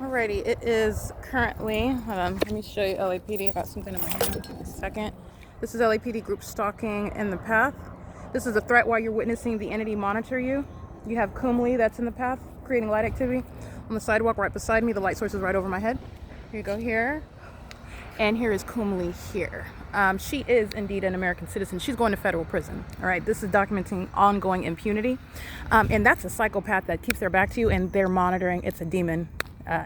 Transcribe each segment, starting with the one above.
Alrighty, it is currently, hold on, let me show you LAPD. I got something in my hand. Give me a second. This is LAPD group stalking in the path. This is a threat while you're witnessing the entity monitor you. You have Kumli that's in the path, creating light activity on the sidewalk right beside me. The light source is right over my head. Here you go here. And here is Kumli here. She is indeed an American citizen. She's going to federal prison. All right, this is documenting ongoing impunity. And that's a psychopath that keeps their back to you and they're monitoring. It's a demon.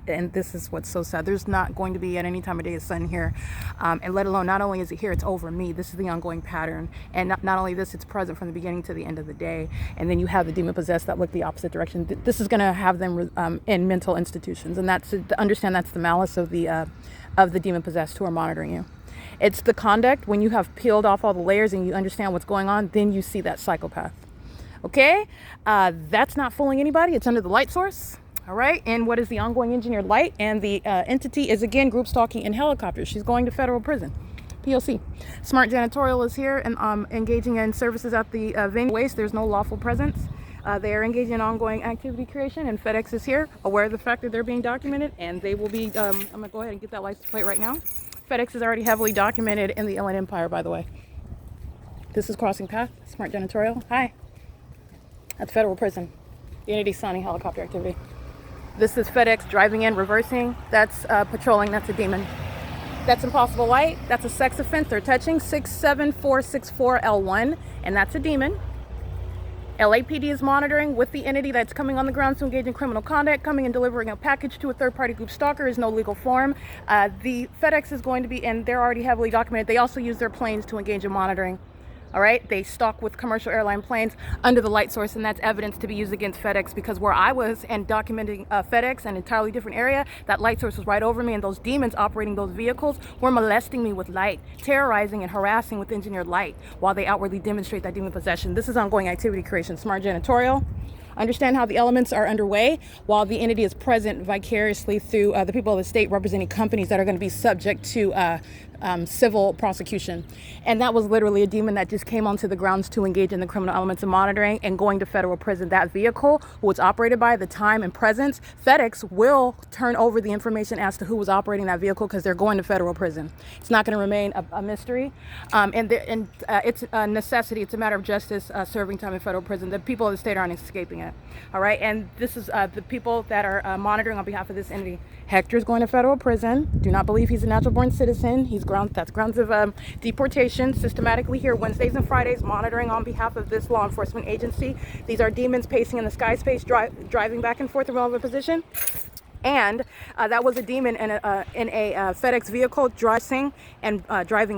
And this is what's so sad. There's not going to be at any time of day a sun here. And let alone, not only is it here, it's over me. This is the ongoing pattern. And not only this, it's present from the beginning to the end of the day. And then you have the demon possessed that look the opposite direction. This is going to have them in mental institutions. And that's to understand that's the malice of the demon possessed who are monitoring you. It's the conduct. When you have peeled off all the layers and you understand what's going on, then you see that psychopath. Okay? That's not fooling anybody. It's under the light source. All right, and what is the ongoing engineered light? And the entity is, again, group stalking in helicopters. She's going to federal prison. P.O.C. Smart Janitorial is here and engaging in services at the venue. Waste, there's no lawful presence. They are engaging in ongoing activity creation, and FedEx is here, aware of the fact that they're being documented, and they will be, I'm going to go ahead and get that license plate right now. FedEx is already heavily documented in the Inland Empire, by the way. This is Crossing Path, Smart Janitorial. Hi. That's federal prison. The entity signing helicopter activity. This is FedEx driving in, reversing. That's patrolling. That's a demon. That's Impossible Light. That's a sex offense. They're touching 67464L1, and that's a demon. LAPD is monitoring with the entity that's coming on the grounds to engage in criminal conduct. Coming and delivering a package to a third-party group stalker is no legal form. The FedEx is going to be, and they're already heavily documented. They also use their planes to engage in monitoring. All right, they stalk with commercial airline planes under the light source, and that's evidence to be used against FedEx, because where I was and documenting FedEx, an entirely different area, that light source was right over me, and those demons operating those vehicles were molesting me with light, terrorizing and harassing with engineered light while they outwardly demonstrate that demon possession. This is ongoing activity creation. Smart Janitorial. Understand how the elements are underway while the entity is present vicariously through the people of the state representing companies that are going to be subject to civil prosecution. And that was literally a demon that just came onto the grounds to engage in the criminal elements of monitoring and going to federal prison. That vehicle, who it's operated by, the time and presence, FedEx will turn over the information as to who was operating that vehicle, because they're going to federal prison. It's not going to remain a mystery. It's a necessity. It's a matter of justice, serving time in federal prison. The people of the state aren't escaping it. All right. And this is the people that are monitoring on behalf of this entity. Hector's going to federal prison. Do not believe he's a natural born citizen. That's grounds of deportation, systematically here Wednesdays and Fridays, monitoring on behalf of this law enforcement agency. These are demons pacing in the sky space, driving back and forth in relevant position. And that was a demon in a FedEx vehicle, driving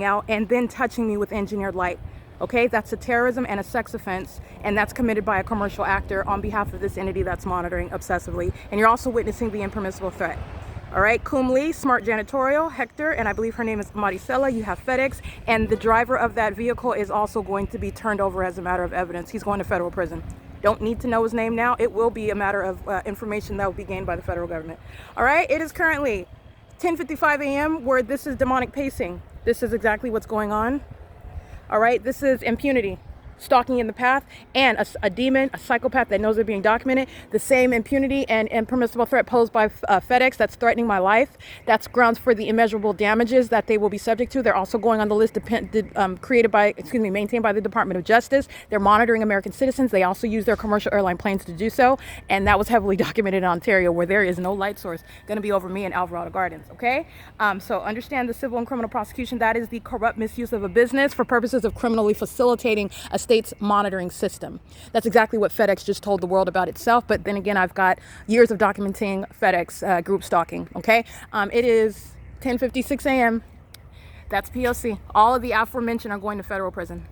out and then touching me with engineered light. Okay, that's a terrorism and a sex offense, and that's committed by a commercial actor on behalf of this entity that's monitoring obsessively. And you're also witnessing the impermissible threat. All right, Kumli, Smart Janitorial, Hector, and I believe her name is Maricela. You have FedEx, and the driver of that vehicle is also going to be turned over as a matter of evidence. He's going to federal prison. Don't need to know his name now. It will be a matter of information that will be gained by the federal government. All right, it is currently 10:55 a.m. where this is demonic pacing. This is exactly what's going on. All right, this is impunity, stalking in the path, and a demon, a psychopath that knows they're being documented. The same impunity and impermissible threat posed by FedEx that's threatening my life. That's grounds for the immeasurable damages that they will be subject to. They're also going on the list maintained by the Department of Justice. They're monitoring American citizens. They also use their commercial airline planes to do so. And that was heavily documented in Ontario, where there is no light source going to be over me in Alvarado Gardens. Okay. So understand the civil and criminal prosecution. That is the corrupt misuse of a business for purposes of criminally facilitating a state's monitoring system. That's exactly what FedEx just told the world about itself. But then again, I've got years of documenting FedEx group stalking. Okay. It is 10:56 a.m. That's P.O.C. All of the aforementioned are going to federal prison.